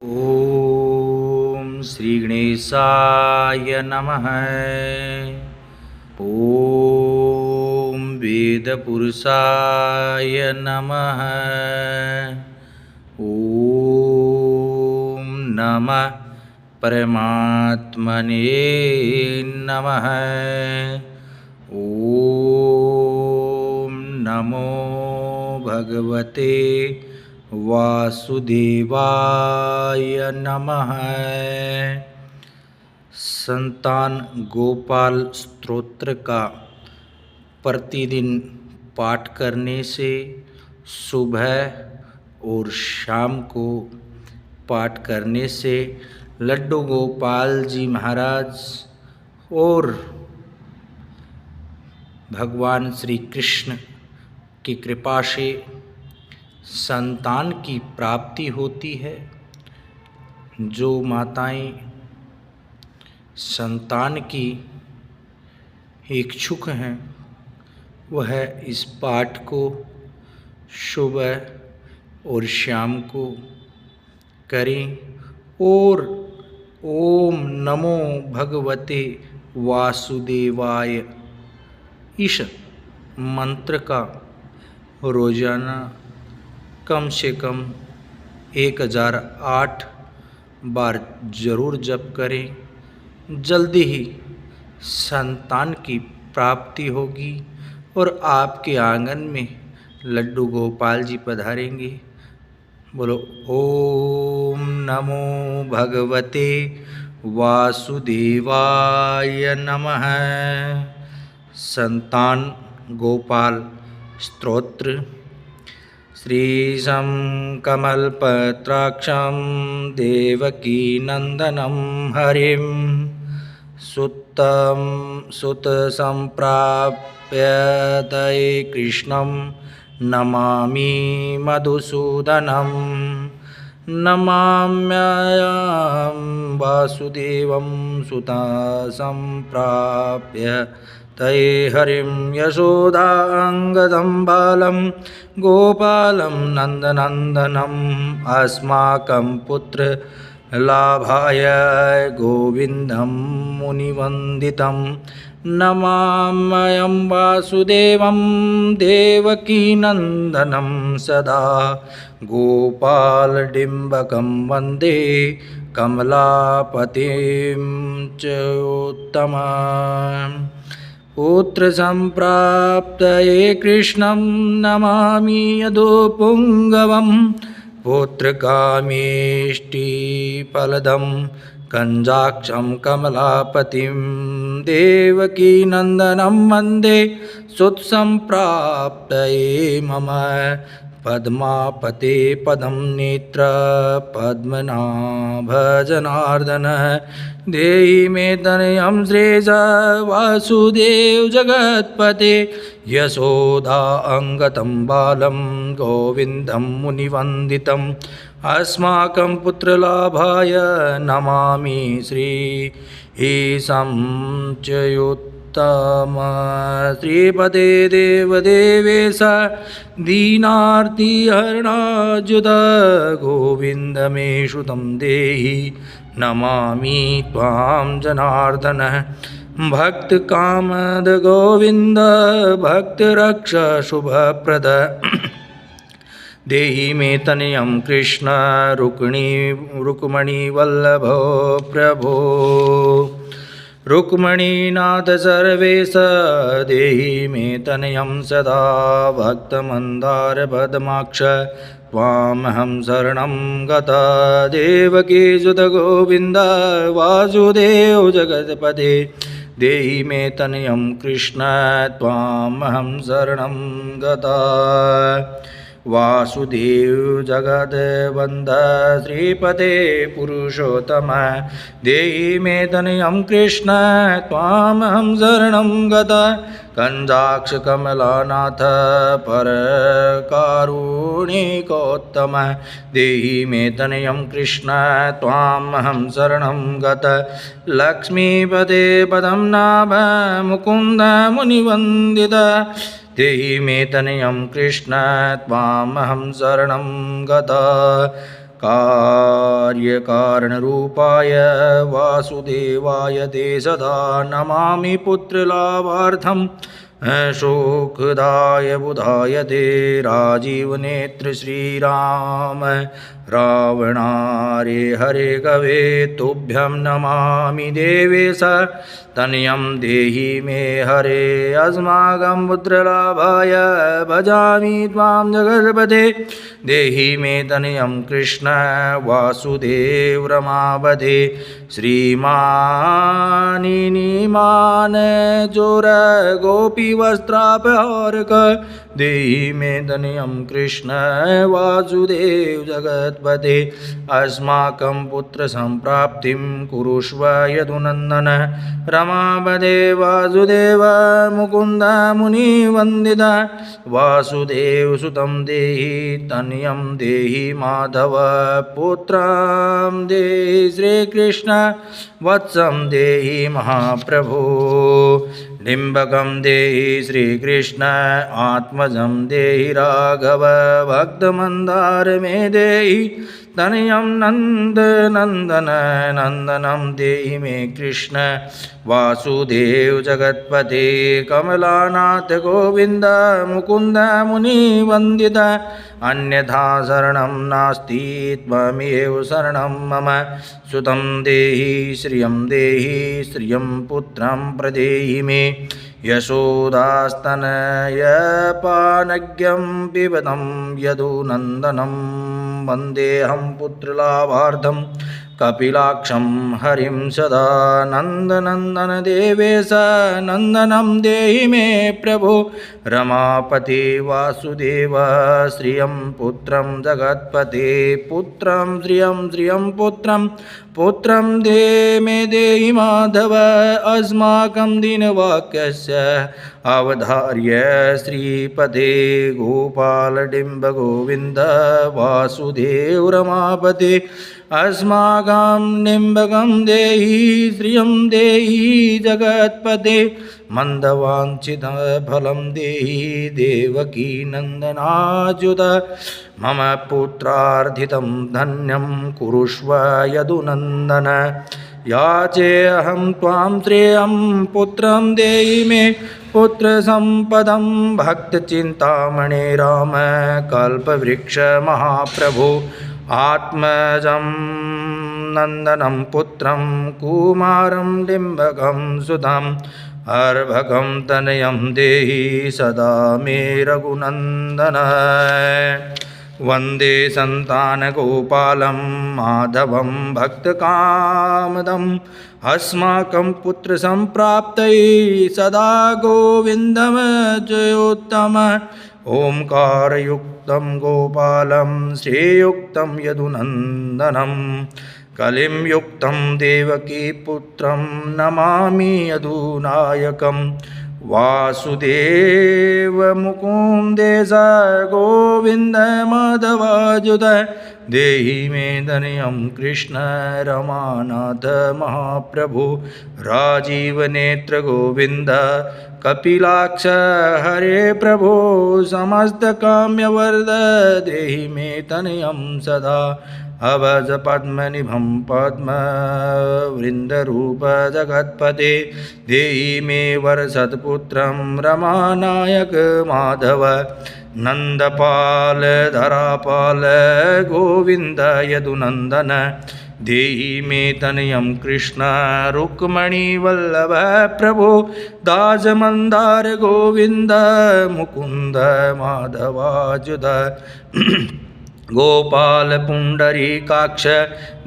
ओम श्री गणेशाय नमः। ओम वेदपुरुषाय नमः। ओम नमः परमात्मने नमः। ओम नमो भगवते वासुदेवाय नमः। संतान गोपाल स्तोत्र का प्रतिदिन पाठ करने से सुबह और शाम को पाठ करने से लड्डू गोपाल जी महाराज और भगवान श्री कृष्ण की कृपा से संतान की प्राप्ति होती है। जो माताएं संतान की इच्छुक हैं वह इस पाठ को सुबह और शाम को करें और ओम नमो भगवते वासुदेवाय इस मंत्र का रोजाना कम से कम 1008 बार जरूर जप करें। जल्दी ही संतान की प्राप्ति होगी और आपके आंगन में लड्डू गोपाल जी पधारेंगे। बोलो ओम नमो भगवते वासुदेवाय नमः। संतान गोपाल स्तोत्र। श्रीशं कमलपत्राक्षं देवकीनन्दनं हरिं सुतसंप्राप्य तये कृष्णं नमामि मधुसूदनं। नमाम्यहं वासुदेवं सुतसंप्राप्य तये हरिं यशोदाङ्गदं बालं गोपालं नन्दनन्दनम् अस्माकं पुत्र लाभाय गोविन्दं मुनिवन्दितं। नमाम्यहं वासुदेवं देवकीनन्दनं सदा गोपालडिम्बकं वन्दे कमलापतिं च उत्तमम्। पुत्र संप्राप्तये कृष्णं नमामि यदुपुङ्गवं पुत्रकामेष्टिफलदं कञ्जाक्षं कमलापतिं देवकीनन्दनं वन्दे सुतसंप्राप्तये मम पद्मापते पदं नेत्र पद्मनाभ जनार्दन देहि मे तनयं श्रेयस वासुदेव जगत्पते यशोदा अंगतं बालं गोविन्दं मुनिवन्दितम् अस्माकं पुत्रलाभाय नमामि श्री ईशं च श्रीपते देवदेवेश दीनार्तिहरणाच्युत गोविन्द मे श्रुतं देहि नमामि त्वां जनार्दन। भक्तकामद गोविन्द भक्तरक्ष शुभप्रद देहि मे तनयं कृष्ण रुक्मिणीवल्लभो प्रभो। रुक्मिणीनाथ सर्वेश देहि मे तनयं सदा भक्तमन्दार पद्माक्ष त्वामहं शरणं गता। देवकीसुत गोविन्द वासुदेव जगत्पते देहि मे तनयं कृष्ण त्वामहं शरणं गता। वासुदेव जगद्वन्द श्रीपते पुरुषोत्तम देहि मे तनयं कृष्ण त्वामहं शरणं गता। कंजाक्ष कमलानाथ परकारुणिकोत्तम देहि मे तनयं कृष्ण त्वामहं शरणं गता। लक्ष्मीपते पदं नाभ मुकुन्द मुनिवन्दित देहि मे तनयं कृष्ण त्वामहं शरणं गता। कार्यकारणरूपाय वासुदेवाय ते सदा नमामि पुत्रलाभार्थं शोकदाय बुधाय ते राजीवनेत्र श्रीराम रावणारे हरे कवे तुभ्यं नमामि देवेश तनयं देहि मे हरे अस्माकं पुत्रलाभाय भजामि त्वां जगत्पते देहि मे तनयं कृष्ण वासुदेव रमापते श्रीमानिमान चोर गोपी वस्त्रापहरक देहि मे तनयं कृष्ण वासुदेव जगत्पते अस्माकं पुत्र संप्राप्तिं कुरुष्व यदुनन्दन रमापदे वासुदेव मुकुन्द मुनिवन्दित वासुदेव सुतं देहि तनयं देहि माधव पुत्रं देहि श्रीकृष्ण वत्सं देहि महाप्रभो डिम्बकं देहि श्रीकृष्ण आत्मजं देहि राघव भक्तमन्दार मे देहि तनयं नन्दनन्दन नन्दनं देहि मे कृष्ण वासुदेव जगत्पते कमलानाथ गोविन्द मुकुन्द मुनिवन्दित अन्यथा शरणं नास्ति त्वमेव शरणं मम सुतं देहि श्रियं पुत्रं प्रदेहि मे यशोदास्तनयपानज्ञं पिबतं यदुनन्दनं वन्देऽहं पुत्रलाभार्थं कपिलाक्षं हरिं सदा नन्दनन्दन देवेश नन्दनं देहि मे प्रभो रमापते वासुदेव श्रियं पुत्रं जगत्पते पुत्रं श्रियं पुत्रं दे मे देहि माधव अस्माकं दीनवाक्यस्य अवधार्य श्रीपदे गोपालडिम्ब गोविन्द वासुदेव रमापते अस्माकं निम्बकं देहि श्रियं देहि जगत्पते मन्दवाञ्छितफलं देहि देवकी नन्दनाच्युत मम पुत्रार्थितं धन्यं कुरुष्व यदुनन्दन याचेऽहं त्वां श्रेयं पुत्रं देहि मे पुत्रसम्पदं भक्तचिन्तामणे राम कल्पवृक्ष महाप्रभो आत्मजं नन्दनं पुत्रं कुमारं डिम्बकं सुतं अर्भकं तनयं देहि सदा मे रघुनन्दन वन्दे सन्तानगोपालं माधवं भक्तकामदम् अस्माकं पुत्रसम्प्राप्तये सदा गोविन्दमजयोत्तम ओंकारयुक्तं गोपालं श्रेयुक्तं यदुनन्दनं कलिं युक्तं देवकीपुत्रं नमामि यदुनायकं वासुदेव मुकुन्देश गोविन्द माधवाच्युत देहि मे तनयं कृष्ण रमानाथ महाप्रभु राजीवनेत्र गोविन्द कपिलाक्ष हरे प्रभो समस्तकाम्यवर्ध देहि मे तनयं सदा अभज पद्मनिभं पद्मवृन्दरूप जगत्पते देहि मे वरसत्पुत्रं रमानायक माधव नन्दपाल धरापाल गोविन्द यदुनन्दन देहि मे तनयं कृष्ण रुक्मणीवल्लभ प्रभो दासमन्दार गोविन्द मुकुन्द माधवाच्युत गोपाल पुंडरीकाक्ष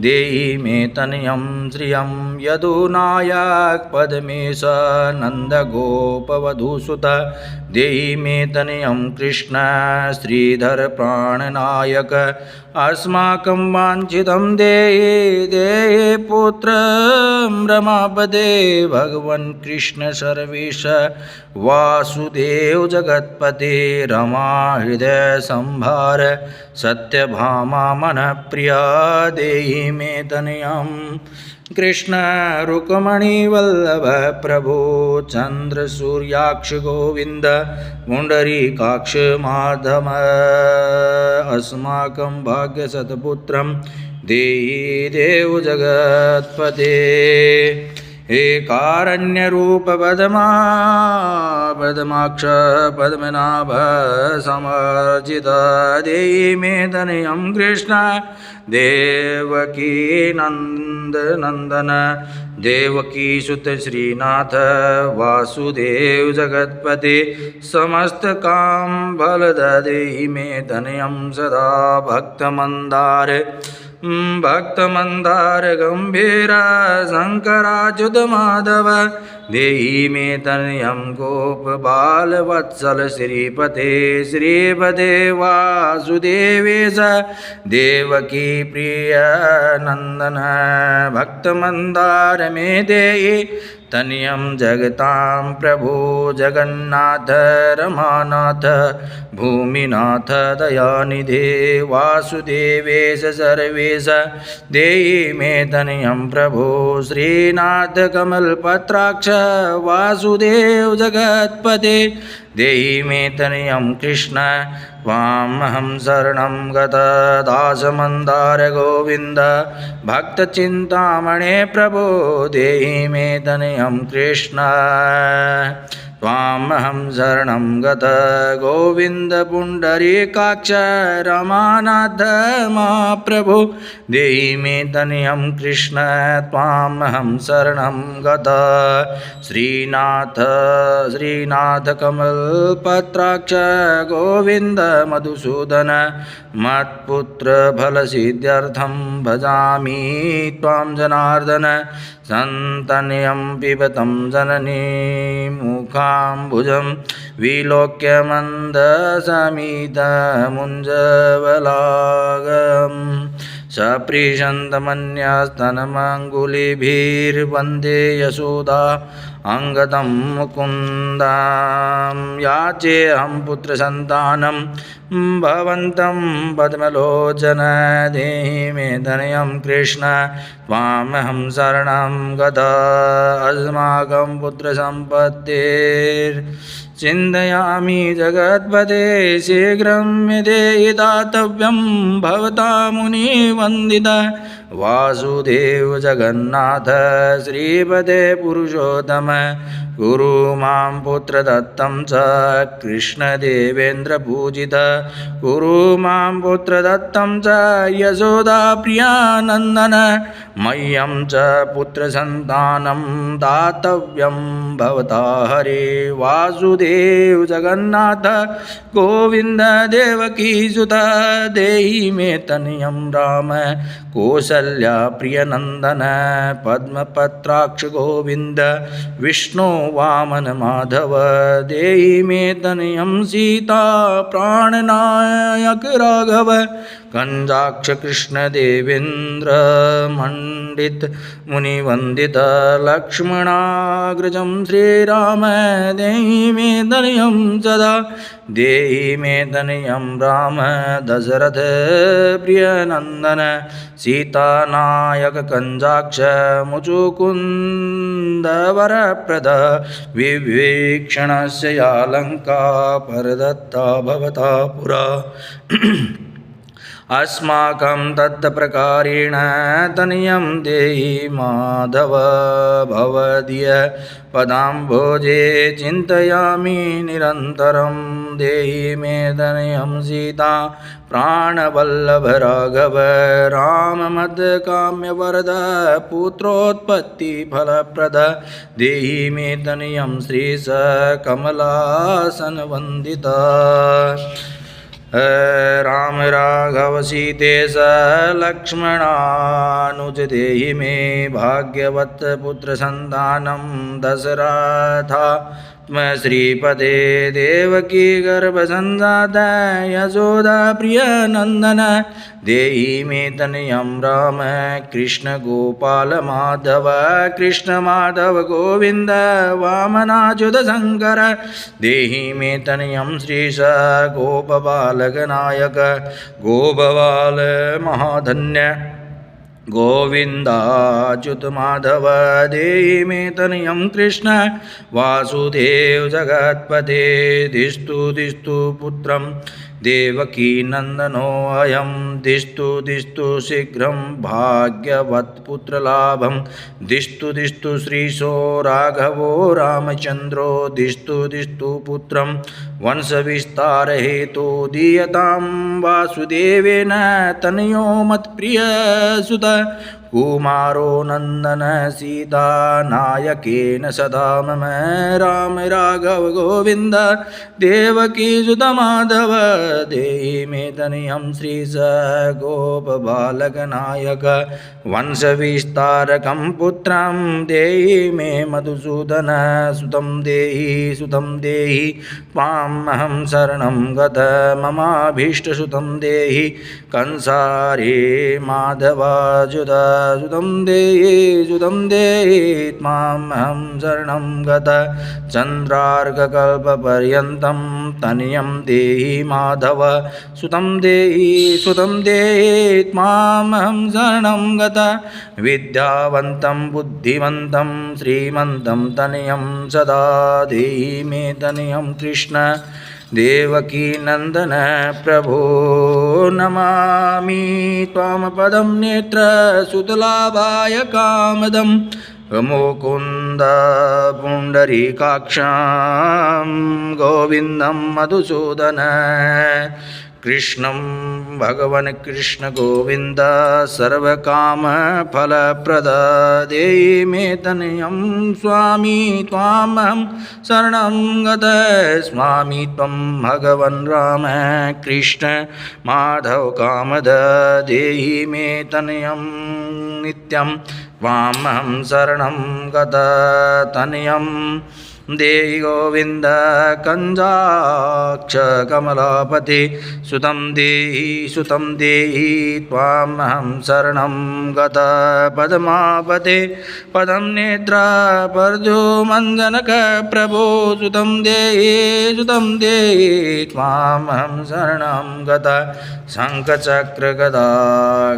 देहि मे तनयं श्रियं यदुनायक पद्मेश नन्दगोपवधूसुत देहि मे तनयं कृष्ण श्रीधर प्राणनायक अस्माकं वाञ्छितं देहि देहि पुत्रं रमापदे भगवन् कृष्ण सर्वेश वासुदेव जगत्पते रमा हृदय संभार सत्य सत्यभामा मनप्रिया देहि मे तनयं कृष्ण रुक्मणीवल्लभ प्रभो चन्द्रसूर्याक्ष गोविन्द पुण्डरीकाक्ष माधव अस्माकं भाग्यसत्पुत्रं देहि देव जगत्पते हे कारण्यरूप पद्माक्ष पद्मनाभ समर्जित देहि मे तनयं कृष्ण देवकी नंदन देवकी सुत श्रीनाथ वासुदेव जगत्पते समस्त काम फलद देहि मे तनयं सदा भक्तमंदार गंभीर शंकराच्युत माधव देहि मे तनयं गोप बाल वत्सल श्रीपते वासुदेवेश देवकी प्रिय नंदन भक्तमंदार मे देहि तनयं जगतां प्रभो जगन्नाथ रमानाथ भूमिनाथ दयानिधे वासुदेवेश सर्वेश देहि मे तनयं प्रभो श्रीनाथ कमलपत्राक्ष वासुदेव जगत्पते देहि मे तनयं कृष्ण त्वामहं शरणं गत दासमन्दार गोविन्द भक्तचिन्तामणे प्रभो देहि मे तनयं कृष्ण त्वामहं शरणं गत गोविन्द पुण्डरीकाक्ष रमानाथ महाप्रभो देहि मे तनयं कृष्ण त्वामहं शरणं गत श्रीनाथ कमलपत्राक्ष गोविन्द मधुसूदन मत्पुत्र फलसिद्ध्यर्थं भजामि त्वां जनार्दन सन्तनयं पिबतं जननी मुखाम्बुजं विलोक्य मन्दसमितमुञ्जबलागम् सप्रीषन्तमन्यस्तनमङ्गुलिभिर्वन्दे यशोदा अङ्गदं मुकुन्दां याचेऽहं पुत्रसन्तानं भवन्तं पद्मलोचन देहि मे तनयं कृष्ण त्वामहं शरणं गत अस्माकं पुत्रसम्पत्तिर्चिन्तयामि जगत्पते शीघ्रं यदेहि दातव्यं भवता मुनिवन्दित वासुदेव जगन्नाथ श्रीपते पुरुषोत्तम गुरु मां पुत्रदत्तं च कृष्णदेवेन्द्रपूजित गुरु मां पुत्रदत्तं च यशोदाप्रियानन्दन मह्यं च पुत्रसन्तानं दातव्यं भवता हरे वासुदेव जगन्नाथ गोविन्द देवकीसुत देहि मे तनयं राम कौसल्या प्रियनन्दन पद्मपत्राक्ष गोविन्द विष्णु वामन माधव देहि मे तनयं सीता प्राणनायक राघव कंजाक्ष कृष्ण देवेन्द्र मंडित मुनिवंदित लक्ष्मणाग्रजं श्रीराम देहि मे तनयं सदा देहि मे तनयं राम दशरथ प्रियनंदन सीतानायक कंजाक्ष मुचुकुंद वरप्रद विभीषणस्य या लंका परदत्ता भवता पुरा अस्माकं तत्प्रकारेण तनयं देहि माधव भवदीय पदाम्भोजे चिन्तयामि निरन्तरं देहि मे तनयं सीता प्राणवल्लभ राघव राममद्काम्यवरद पुत्रोत्पत्तिफलप्रद देहि मे तनयं श्रीश कमलासनवन्दित राम राघव सीतेश लक्ष्मणानुज देहि मे भाग्यवत् पुत्रसन्तानं दशरथा श्रीपते देवकी गर्भसंजात यशोदा प्रिय नंदन देहि मे तनयं राम कृष्ण गोपाल माधव कृष्ण माधव गोविंद वामनाच्युत शंकर देहि मे तनयं श्रीश गोपबालक नायक गोपबाल महाधन्य गोविंदाच्युत माधव देहि मे तनयं कृष्ण वासुदेव जगत्पते दिष्टु दिष्टु पुत्रं देवकी नंदनो अयं दिष्टु दिष्टु शीघ्रं भाग्यवत्पुत्रलाभं दिष्टु दिष्टु श्रीशो राघवो रामचंद्रो दिष्टु दिष्टु पुत्रं वंशविस्तारहेतु दीयतां वासुदेवेन तनयो मत्प्रियसुत कुमारो नंदन सीता नायकेन सदा मम राम राघव गोविंद देवकी सुत माधव देहि मे तनयं श्रीश गोपबालक नायक वंशविस्तारकं पुत्रं देहि मे मधुसूदन सुतं देहि त्वामहं शरणं गत ममाभीष्टसुतं देहि कंसारे माधवाच्युत सुतं देहि त्वामहं शरणं गत चन्द्रार्ककल्पपर्यन्तं तनयं देहि माधव सुतं देहि त्वामहं शरणं गत विद्यावन्तं बुद्धिमन्तं श्रीमन्तं तनयं सदा देहि मे तनयं कृष्ण देवकी नंदन प्रभो नमामि त्वां पदं नेत्र सुतलाभाय कामदं मुकुन्द पुण्डरीकाक्षं गोविन्दं मधुसूदन कृष्णं भगवन् कृष्ण गोविंद सर्वकामफलप्रद देहि मे तनयं स्वामी त्वामहं शरणं गत स्वामी त्वं भगवन् राम कृष्ण माधव कामद देहि मे तनयं नित्यं त्वामहं शरणं गत तनयं देहि गोविंद कंजाक्ष कमलापति सुतं देहि त्वामहं शरणं गत पद्मापते पदं नेत्र परजोमञ्जनक प्रभो सुतं देहि त्वामहं शरणं गत शङ्खचक्र गदा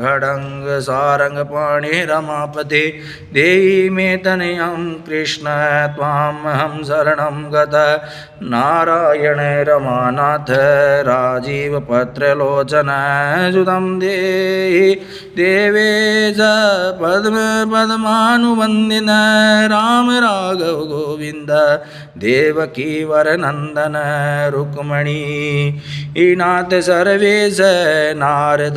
खड्ग सारंग पाणि रमापते देहि मे तनयं कृष्ण त्वामहं शरणं गत नारायण रमानाथ राजीव पत्रलोचन सुतं देहि देवेश पद्मानुवन्दिन राम राघव गोविंद देवकी वरनंदन रुक्मणी नाथ सर्वेश नारदादिसुरार्चित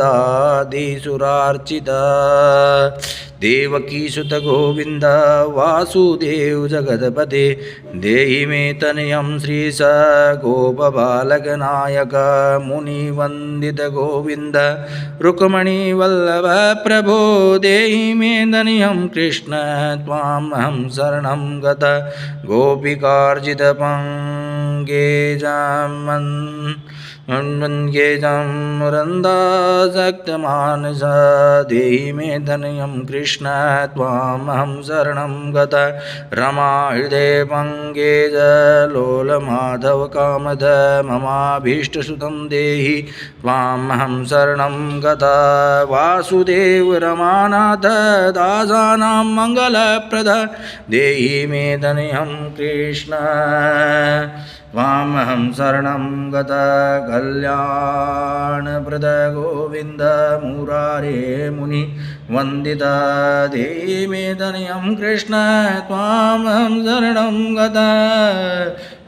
देवकी सुत गोविंद वासुदेव जगतपते देहि मे तनयं श्रीश गोपबालक नायक मुनिवंदित गोविंद रुक्मणी वल्लभ प्रभो देहि मे तनयं कृष्ण त्वामहं शरणं गत गोपिकार्जित पंकजं मुरन्दासक्तमानस देहि मे तनयं कृष्ण त्वामहं शरणं गत रमा हृदय पंकज लोलमाधव कामद ममाभीष्टसुतं देहि त्वामहं शरणं गत वासुदेव रमानाथ दासानां मङ्गलप्रद देहि मे तनयं कृष्ण त्वामहं शरणं गत कल्याणप्रद गोविंद मुरारे मुनि वंदित देहि मे तनयं कृष्ण त्वामहं शरणं गत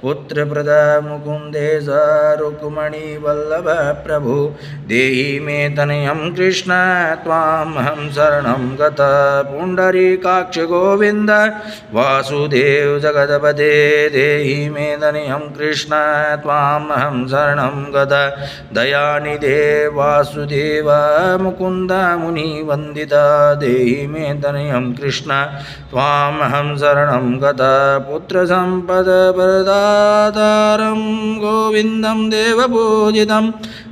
पुत्रप्रद मुकुन्देश रुक्मणीवल्लभ प्रभु देहि मे तनयं कृष्ण त्वामहं शरणं गतः पुण्डरीकाक्ष गोविन्द वासुदेव जगदपते देहि मे तनयं कृष्ण त्वामहं शरणं गतः दयानिधे वासुदेव मुकुन्द मुनिवन्दिता देहि मे तनयं कृष्ण त्वामहं शरणं गतः पुत्रसम्पदप्रदातारं गोविन्दं देवपूजितं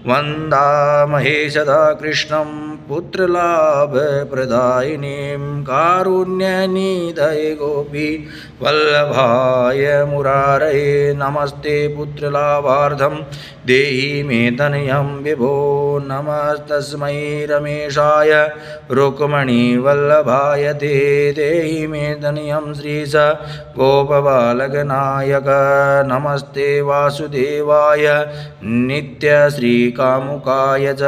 वन्दामहे सदा कृष्णं पुत्रलाभप्रदायिनीं कारुण्यनिधये गोपी वल्लभाय मुरारये नमस्ते पुत्रलाभार्थं देहि मे तनयं विभो नमस्तस्मै रमेशाय रुक्मणीवल्लभाय ते देहि मे तनयं श्रीश गोपबालकनायक नमस्ते वासुदेवाय नित्यश्रीकामुकाय च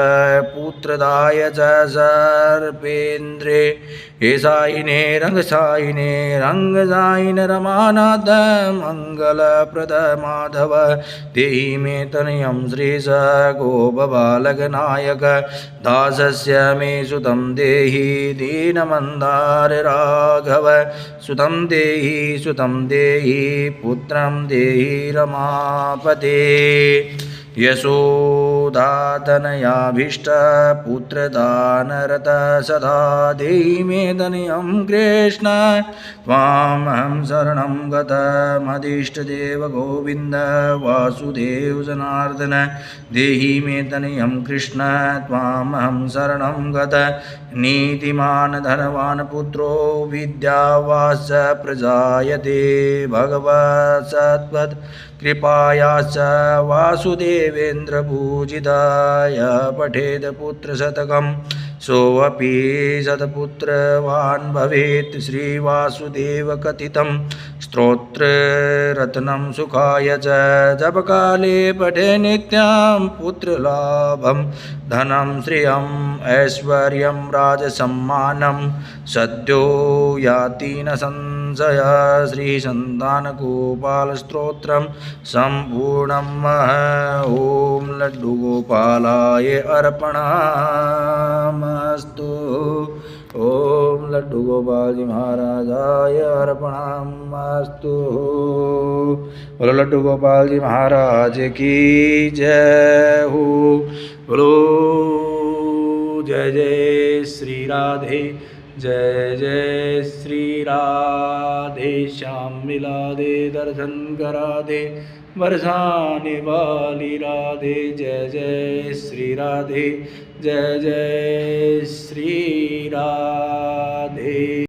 पुत्रदाय च सर्पेन्द्रे येसायिने रङ्गसायिने रङ्गसायिन रमानाथ मङ्गलप्रद माधव देहि मे तनयं श्रीश गोपबालकनायक दासस्य मे सुतं देहि दीनमन्दार राघव सुतं देहि पुत्रं देहि रमापते यशोदातनयाभीष्ट पुत्रदानरत सदा देहि मे तनयं कृष्ण त्वामहं शरणं गतमदिष्टदेव गोविन्द वासुदेव जनार्दन देहि मे तनयं कृष्ण त्वामहं शरणं गतः नीतिमान् धनवान् पुत्रो विद्यावाश्च प्रजायते भगवत्सत्त्वत् कृपायाश्च वासुदेवेन्द्रपूजिताय पठेत् पुत्रशतकं सोऽपि सत्पुत्रवान् भवेत् श्रीवासुदेवकथितं स्तोत्ररत्नं सुखाय च जपकाले पठे नित्यं पुत्रलाभं धनं श्रियम् ऐश्वर्यं राजसम्मानं सद्यो याति न संशय श्रीसन्तानगोपालस्तोत्रं सम्पूर्णं ॐ लड्डुगोपालाय अर्पणमस्तु ओम लड्डू गोपाल जी महाराजाय अर्पणमस्तु। बोलो लड्डू गोपाल जी महाराज की जय हो। बोलो जय जय श्री राधे, जय जय श्री राधे। श्याम मिला दे, दर्शन करा दे, बरसाने वाली राधे। जय जय श्री राधे, जय जय श्री राधे।